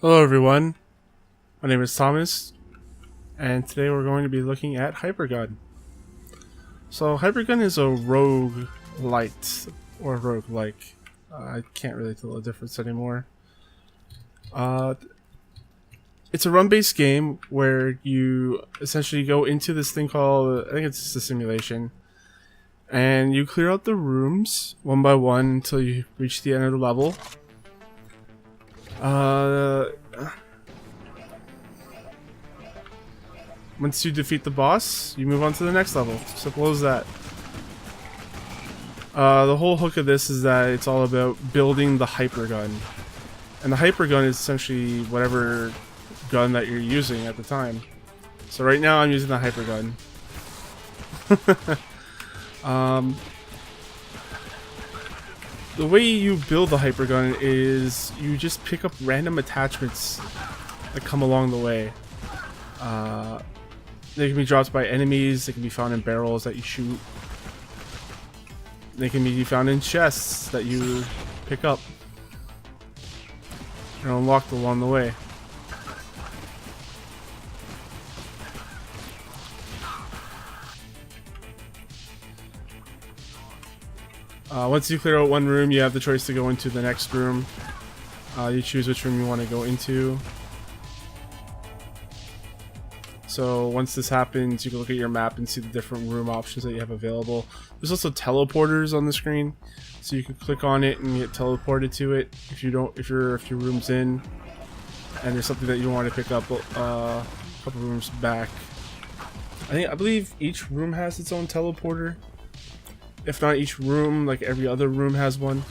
Hello everyone, my name is Thomas, and today we're going to be looking at Hypergun. So Hypergun is a rogue light, or rogue-like. I can't really tell the difference anymore. It's a run-based game where you essentially go into this thing called, I think it's just a simulation, and you clear out the rooms one by one until you reach the end of the level. Once you defeat the boss, you move on to the next level. Simple as that. The whole hook of this is that it's all about building the Hypergun. And the Hypergun is essentially whatever gun that you're using at the time. So right now I'm using the Hypergun. The way you build the Hypergun is you just pick up random attachments that come along the way. They can be dropped by enemies, they can be found in barrels that you shoot. They can be found in chests that you pick up and unlocked along the way. Once you clear out one room, you have the choice to go into the next room. You choose which room you want to go into. So once this happens, you can look at your map and see the different room options that you have available. There's also teleporters on the screen, so you can click on it and get teleported to it if your room's in, and there's something that you want to pick up a couple rooms back. I believe each room has its own teleporter. If not each room, like every other room has one.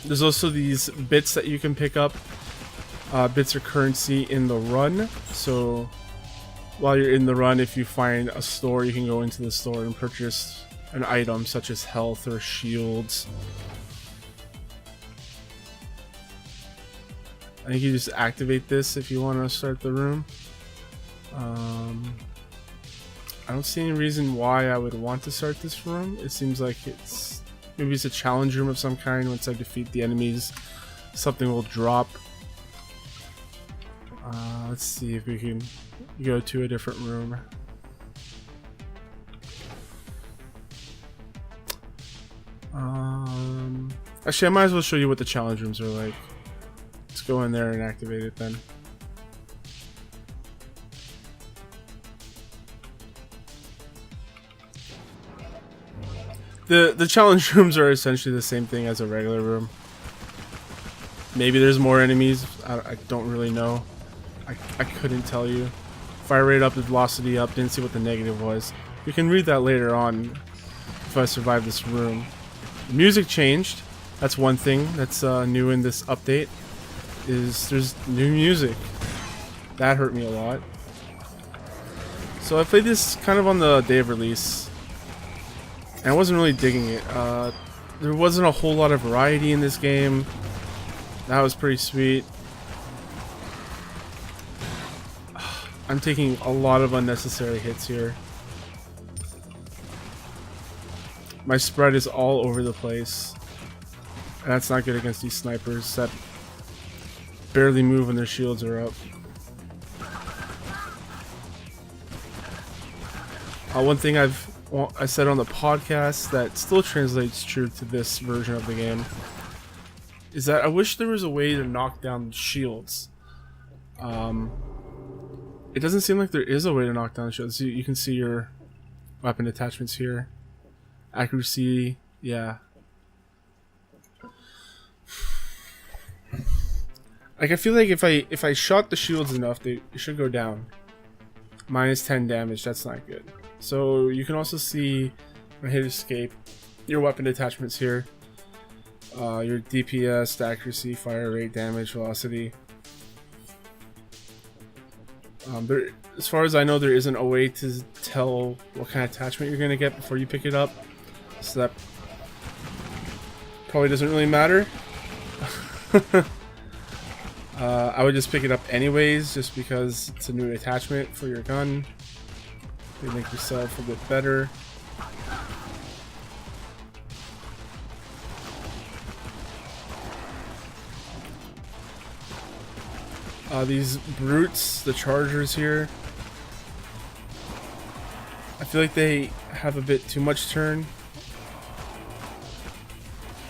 There's also these bits that you can pick up. Bits are currency in the run. So while you're in the run, if you find a store, you can go into the store and purchase an item such as health or shields. I think you just activate this if you want to start the room. I don't see any reason why I would want to start this room. It seems like maybe it's a challenge room of some kind. Once I defeat the enemies, something will drop. Let's see if we can go to a different room. Actually, I might as well show you what the challenge rooms are like. Let's go in there and activate it then. The challenge rooms are essentially the same thing as a regular room. Maybe there's more enemies. I don't really know. I couldn't tell you. Fire rate up, the velocity up. Didn't see what the negative was. You can read that later on if I survive this room. The music changed. That's one thing that's new in this update. There's new music. That hurt me a lot. So I played this kind of on the day of release, and I wasn't really digging it. There wasn't a whole lot of variety in this game. That was pretty sweet. I'm taking a lot of unnecessary hits here. My spread is all over the place, and that's not good against these snipers that barely move when their shields are up. One thing I said on the podcast that still translates true to this version of the game is that I wish there was a way to knock down shields. It doesn't seem like there is a way to knock down shields. You can see your weapon attachments here. Accuracy, yeah. Like, I feel like if I shot the shields enough, it should go down. Minus 10 damage, that's not good. So you can also see when I hit escape, your weapon attachments here. Your DPS, accuracy, fire rate, damage, velocity. As far as I know, there isn't a way to tell what kind of attachment you're going to get before you pick it up. So that probably doesn't really matter. I would just pick it up anyways, just because it's a new attachment for your gun. You make yourself a bit better. These brutes, the chargers here, I feel like they have a bit too much turn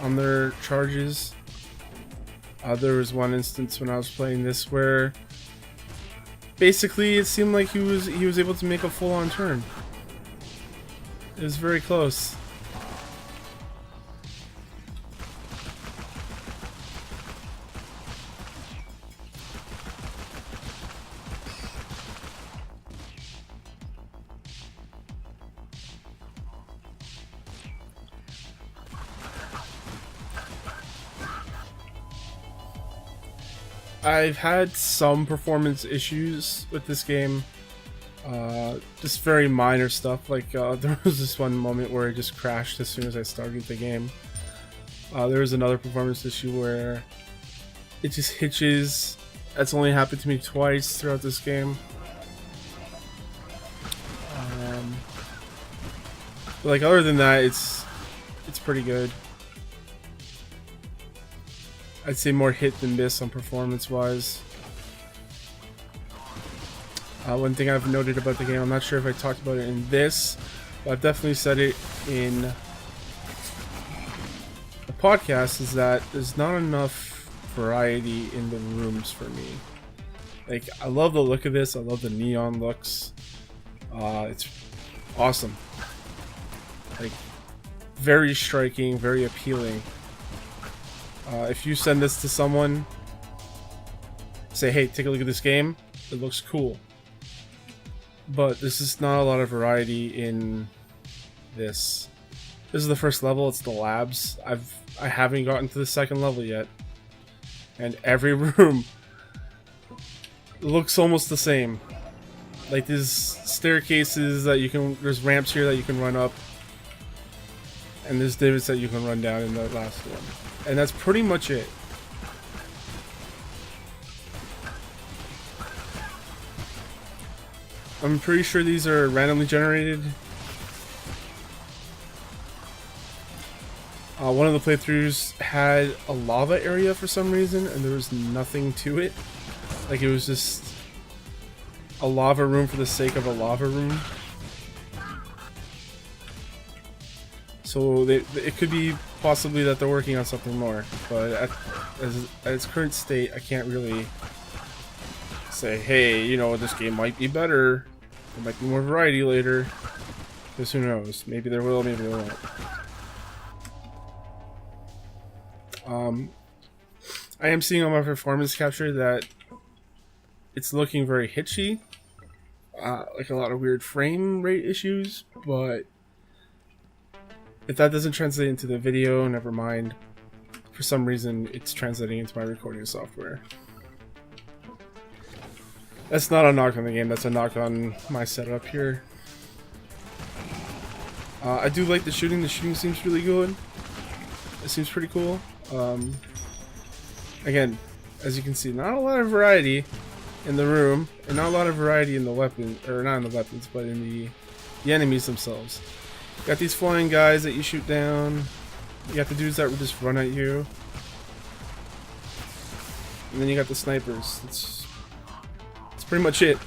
on their charges. There was one instance when I was playing this where basically it seemed like he was able to make a full-on turn. It was very close. I've had some performance issues with this game, just very minor stuff. Like there was this one moment where it just crashed as soon as I started the game. There was another performance issue where it just hitches. That's only happened to me twice throughout this game. But like other than that, it's pretty good. I'd say more hit than miss on performance-wise. One thing I've noted about the game, I'm not sure if I talked about it in this, but I've definitely said it in the podcast, is that there's not enough variety in the rooms for me. Like, I love the look of this, I love the neon looks. It's awesome. Like, very striking, very appealing. If you send this to someone, say, hey, take a look at this game, it looks cool. But there's just not a lot of variety in this. This is the first level, it's the labs. I haven't gotten to the second level yet. And every room looks almost the same. Like there's staircases that there's ramps here that you can run up. And there's divots that you can run down in the last one. And that's pretty much it. I'm pretty sure these are randomly generated. One of the playthroughs had a lava area for some reason, and there was nothing to it. Like it was just a lava room for the sake of a lava room. So it could be possibly that they're working on something more, but at its current state, I can't really say, hey, you know, this game might be better. There might be more variety later. Because who knows? Maybe there will, maybe there won't. I am seeing on my performance capture that it's looking very hitchy. Like a lot of weird frame rate issues, but if that doesn't translate into the video, never mind. For some reason, it's translating into my recording software. That's not a knock on the game, that's a knock on my setup here. I do like the shooting. The shooting seems really good. It seems pretty cool. Again, as you can see, not a lot of variety in the room, and not a lot of variety in the weapon, or not in the weapons, but in the enemies themselves. You got these flying guys that you shoot down. You got the dudes that will just run at you. And then you got the snipers. That's pretty much it.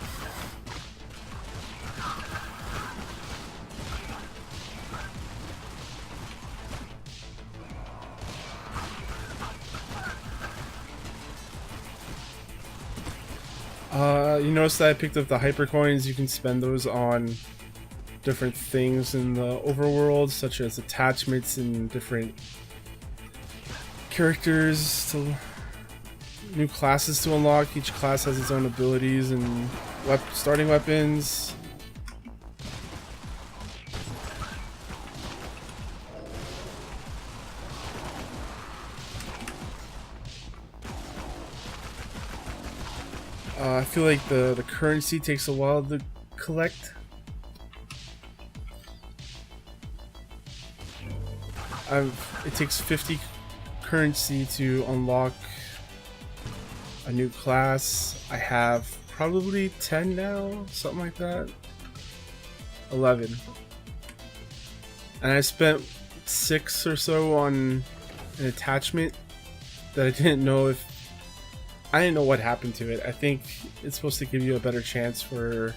You notice that I picked up the hyper coins. You can spend those on different things in the overworld, such as attachments and different characters, to new classes to unlock. Each class has its own abilities and starting weapons. I feel like the currency takes a while to collect. It takes 50 currency to unlock a new class. I have probably 10 now, something like that. 11. And I spent 6 or so on an attachment that I didn't know if I didn't know what happened to it. I think it's supposed to give you a better chance for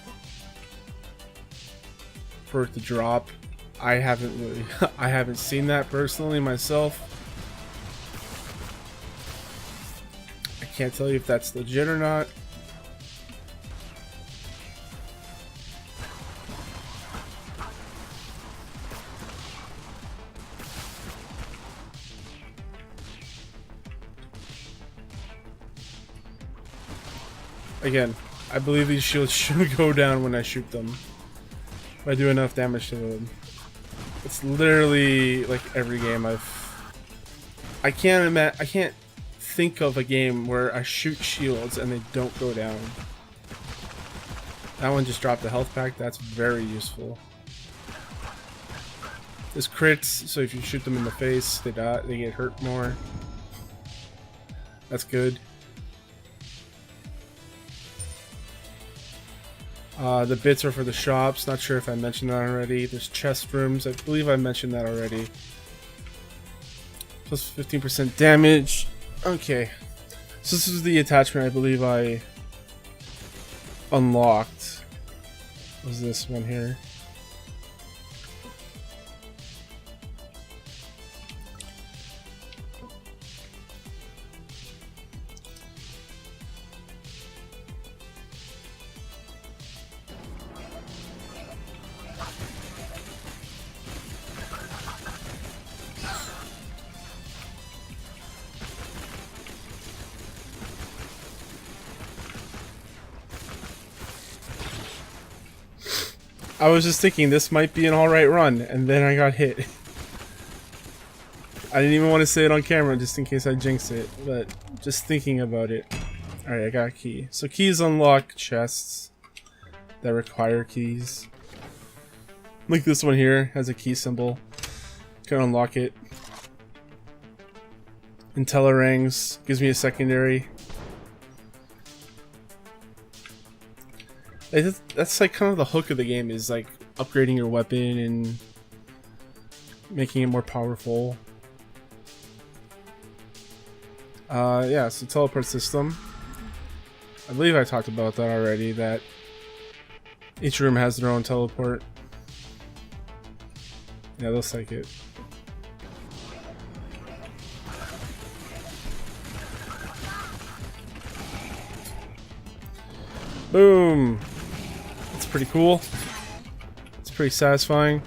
it to drop. I haven't really I haven't seen that personally myself. I can't tell you if that's legit or not. Again, I believe these shields should go down when I shoot them. If I do enough damage to them. It's literally like every game I can't think of a game where I shoot shields and they don't go down. That one just dropped a health pack. That's very useful. This crits, so if you shoot them in the face, they die, they get hurt more. That's good. The bits are for the shops. Not sure if I mentioned that already. There's chest rooms. I believe I mentioned that already. Plus 15% damage. Okay. So this is the attachment I believe I unlocked. What was this one here? I was just thinking this might be an alright run, and then I got hit. I didn't even want to say it on camera just in case I jinx it, but just thinking about it. Alright, I got a key. So keys unlock chests that require keys. Like this one here has a key symbol. Can unlock it. Intellarangs gives me a secondary. That's like kind of the hook of the game, is like upgrading your weapon and making it more powerful. Yeah, so teleport system. I believe I talked about that already, that each room has their own teleport. Yeah, looks like it. Boom! That's pretty cool. It's pretty satisfying.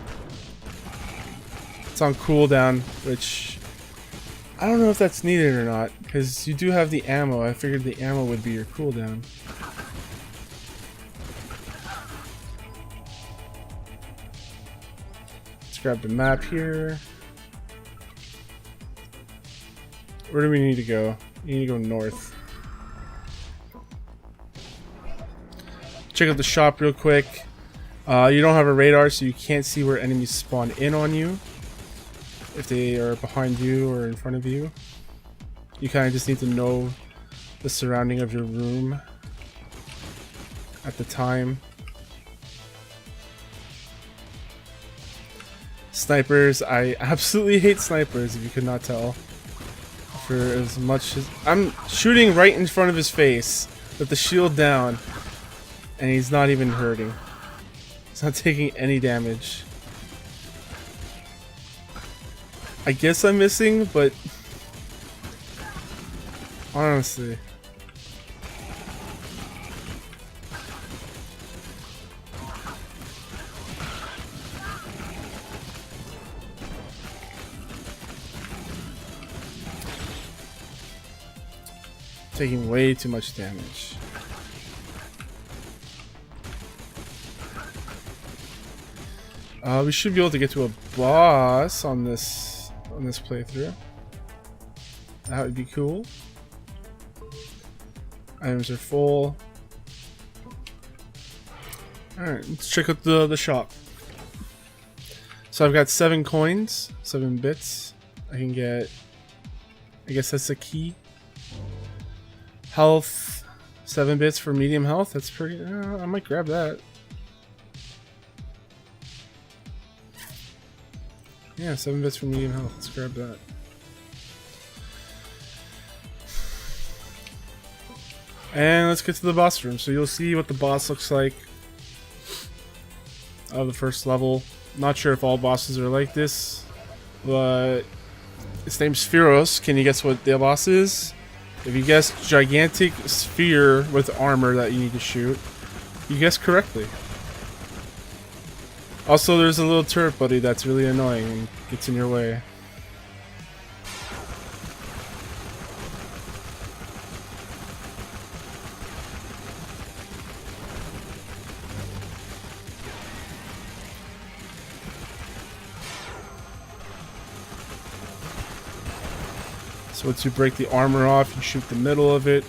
It's on cooldown, which I don't know if that's needed or not, because you do have the ammo. I figured the ammo would be your cooldown. Let's grab the map here. Where do we need to go? We need to go north. Check out the shop real quick. You don't have a radar, so you can't see where enemies spawn in on you. If they are behind you or in front of you. You kind of just need to know the surrounding of your room at the time. Snipers, I absolutely hate snipers, if you could not tell. For as much as I'm shooting right in front of his face with the shield down, and he's not even hurting. He's not taking any damage. I guess I'm missing, but honestly, taking way too much damage. We should be able to get to a boss on this playthrough. That would be cool. Items are full. Alright, let's check out the shop. So I've got 7 coins, 7 bits. I can get, I guess that's a key. Health, 7 bits for medium health. That's pretty, I might grab that. Yeah, 7 bits for medium health. Let's grab that. And let's get to the boss room. So you'll see what the boss looks like of the first level. Not sure if all bosses are like this, but his name's Spheros. Can you guess what the boss is? If you guess gigantic sphere with armor that you need to shoot, you guessed correctly. Also, there's a little turret buddy that's really annoying and gets in your way. So once you break the armor off, you shoot the middle of it.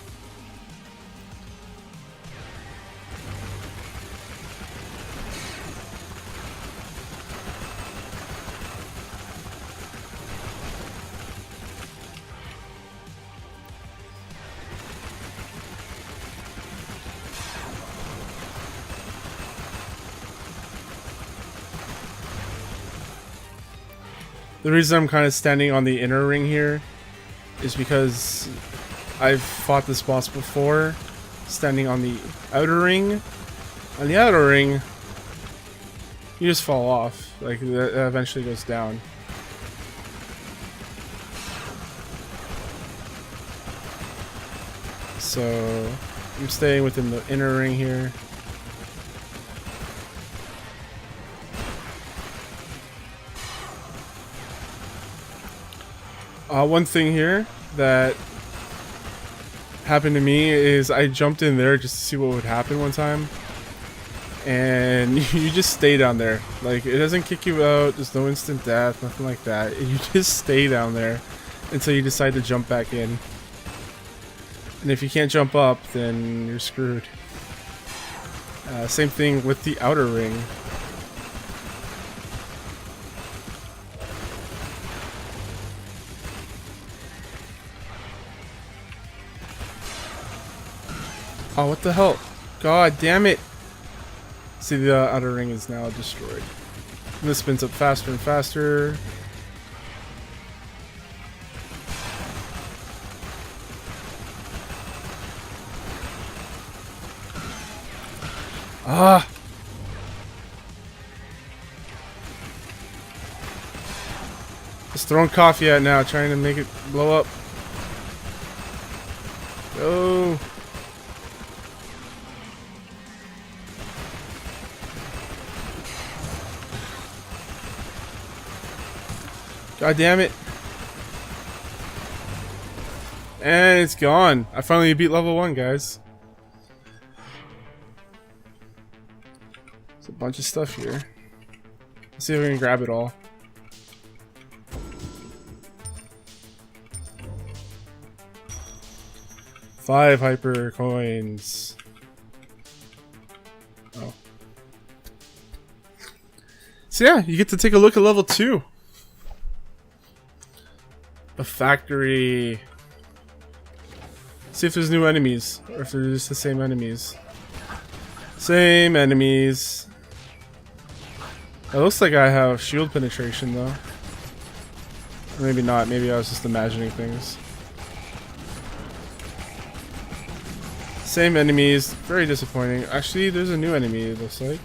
The reason I'm kind of standing on the inner ring here is because I've fought this boss before, standing on the outer ring. On the outer ring, you just fall off. Like, that eventually goes down. So, I'm staying within the inner ring here. One thing here that happened to me is I jumped in there just to see what would happen one time, and you just stay down there. Like, it doesn't kick you out, there's no instant death, nothing like that. You just stay down there until you decide to jump back in. And if you can't jump up, then you're screwed. Same thing with the outer ring. Oh, what the hell? God damn it! See, the outer ring is now destroyed. And this spins up faster and faster. Ah! Just throwing coffee at now, trying to make it blow up. Go! God damn it. And it's gone. I finally beat level 1, guys. There's a bunch of stuff here. Let's see if we can grab it all. Five hyper coins. Oh. So yeah, you get to take a look at level 2. A factory. See if there's new enemies, or if they're just the same enemies. Same enemies. It looks like I have shield penetration though. Or maybe not, maybe I was just imagining things. Same enemies, very disappointing. Actually, there's a new enemy, it looks like.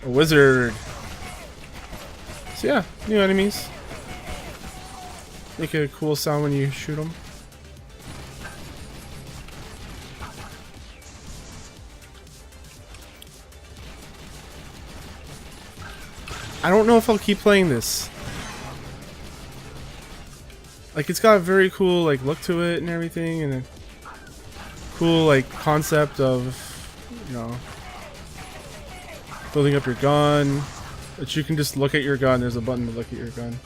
A wizard. So yeah, new enemies. Make a cool sound when you shoot them. I don't know if I'll keep playing this. Like, it's got a very cool like look to it and everything, and a cool like concept of, you know, building up your gun. But you can just look at your gun. There's a button to look at your gun.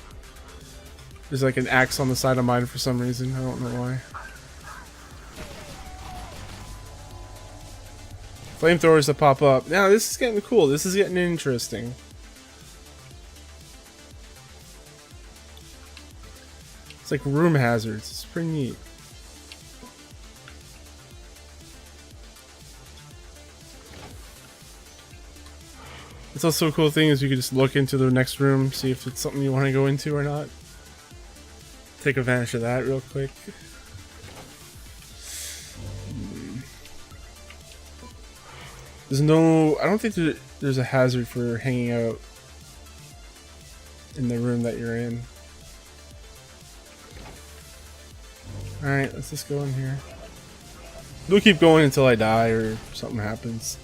There's like an axe on the side of mine for some reason. I don't know why. Flamethrowers that pop up. Now this is getting cool. This is getting interesting. It's like room hazards. It's pretty neat. It's also a cool thing is you can just look into the next room, see if it's something you want to go into or not. Take advantage of that real quick. There's no... I don't think there's a hazard for hanging out in the room that you're in. Alright, let's just go in here. We'll keep going until I die or something happens.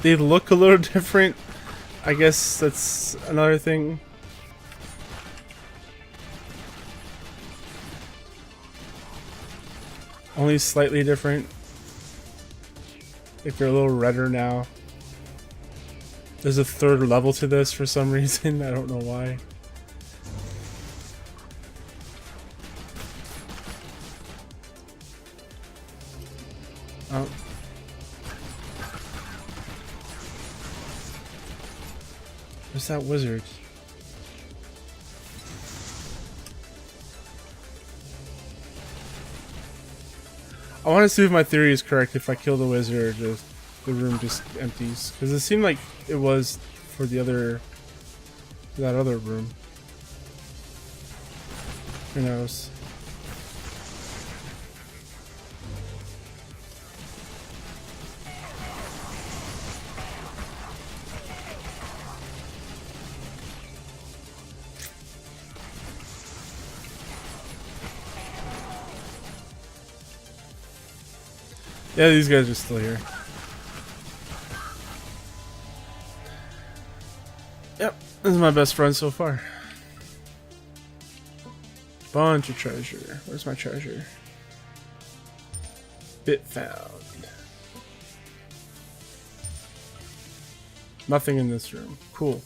They look a little different. I guess that's another thing. Only slightly different. Like they're a little redder now. There's a third level to this for some reason. I don't know why. Oh. Where's that wizard? I want to see if my theory is correct. If I kill the wizard, the room just empties. Because it seemed like it was for the other... that other room. Who knows? Yeah, these guys are still here. Yep, this is my best friend so far. Bunch of treasure. Where's my treasure? Bit found. Nothing in this room. Cool.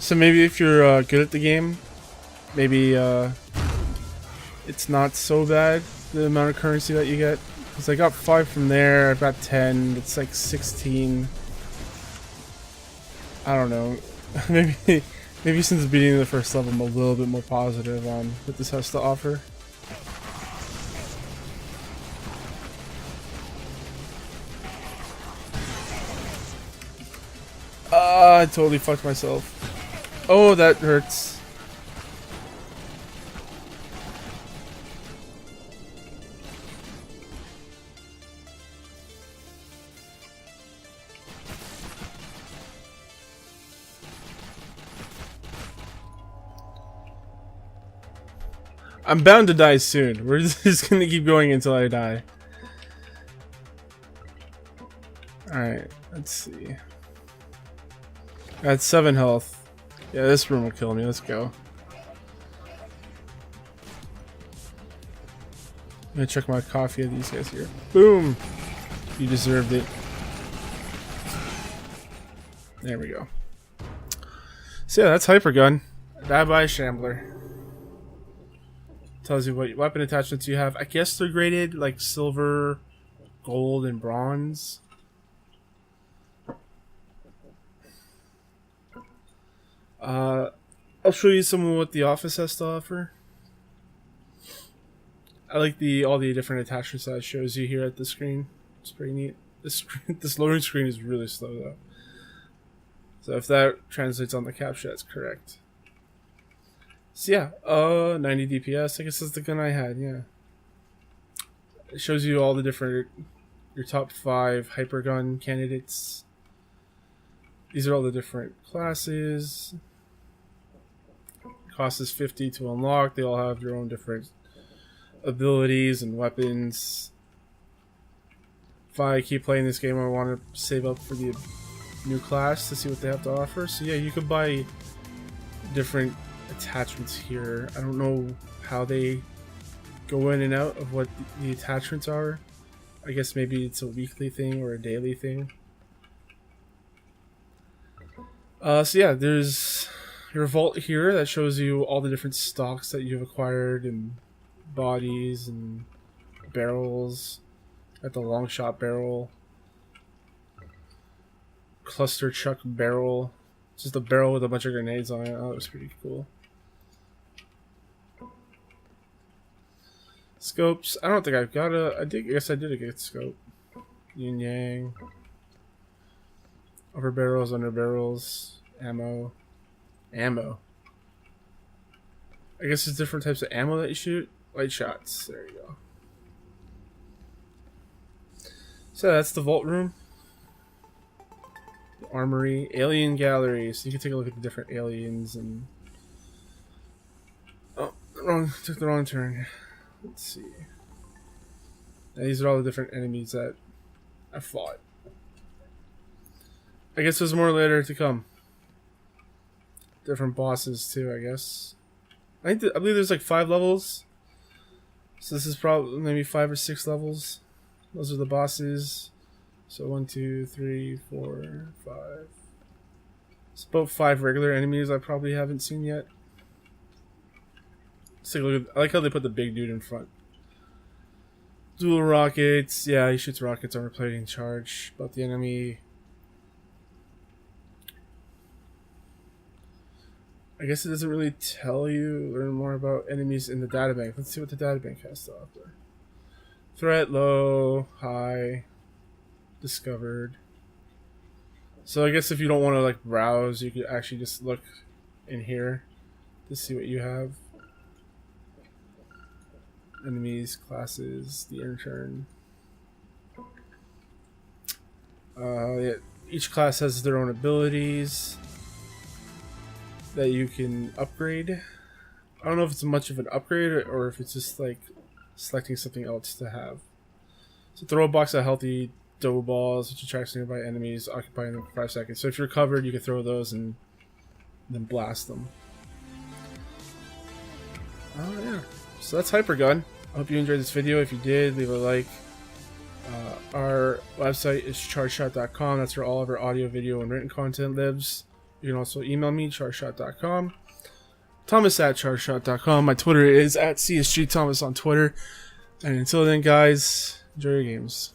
So maybe if you're good at the game, maybe it's not so bad, the amount of currency that you get. Because I got 5 from there, I've got 10, it's like 16. I don't know. maybe since the beginning of the first level I'm a little bit more positive on what this has to offer. I totally fucked myself. Oh, that hurts. I'm bound to die soon. We're just gonna keep going until I die. Alright, let's see. Got 7 health. Yeah, this room will kill me. Let's go. I'm gonna check my coffee at these guys here. Boom! You deserved it. There we go. So yeah, that's Hypergun. Die by a Shambler. Tells you what weapon attachments you have. I guess they're graded like silver, gold, and bronze. I'll show you some of what the office has to offer. I like all the different attachments that it shows you here at the screen. It's pretty neat. This loading screen is really slow though. So if that translates on the capture, that's correct. So yeah, 90 DPS. I guess that's the gun I had. Yeah. It shows you all the different your top 5 Hypergun candidates. These are all the different classes. Cost is 50 to unlock. They all have their own different abilities and weapons. If I keep playing this game, I want to save up for the new class to see what they have to offer. So yeah, you could buy different attachments here. I don't know how they go in and out of what the attachments are. I guess maybe it's a weekly thing or a daily thing. So yeah, there's your vault here that shows you all the different stocks that you've acquired and bodies and barrels. At the long shot barrel, cluster chuck barrel, just a barrel with a bunch of grenades on it. Oh, that was pretty cool. Scopes. I don't think I've got a. I guess I did get a scope. Yin yang. Upper barrels, under barrels, ammo. Ammo. I guess there's different types of ammo that you shoot. Light shots. There you go. So that's the vault room. The armory. Alien gallery. So you can take a look at the different aliens and... Oh, took the wrong turn. Let's see. Now, these are all the different enemies that I fought. I guess there's more later to come. Different bosses too, I guess. I believe there's like 5 levels. So this is probably maybe 5 or 6 levels. Those are the bosses. So 1, 2, 3, 4, 5. It's about 5 regular enemies I probably haven't seen yet. Let's take a look at, I like how they put the big dude in front. Dual rockets. Yeah, he shoots rockets on replating charge. About the enemy. I guess it doesn't really tell you. Learn more about enemies in the databank. Let's see what the databank has to offer. Threat low, high, discovered. So I guess if you don't want to like browse, you could actually just look in here to see what you have. Enemies, classes, the intern. Yeah, each class has their own abilities that you can upgrade. I don't know if it's much of an upgrade or if it's just like selecting something else to have. So throw a box of healthy dough balls, which attracts nearby enemies, occupying them for 5 seconds. So if you're covered, you can throw those and then blast them. Oh yeah. So that's Hypergun. I hope you enjoyed this video. If you did, leave a like. Our website is chargeshot.com. That's where all of our audio, video, and written content lives. You can also email me, chargeshot.com. Thomas at chargeshot.com. My Twitter is at CSGThomas on Twitter. And until then, guys, enjoy your games.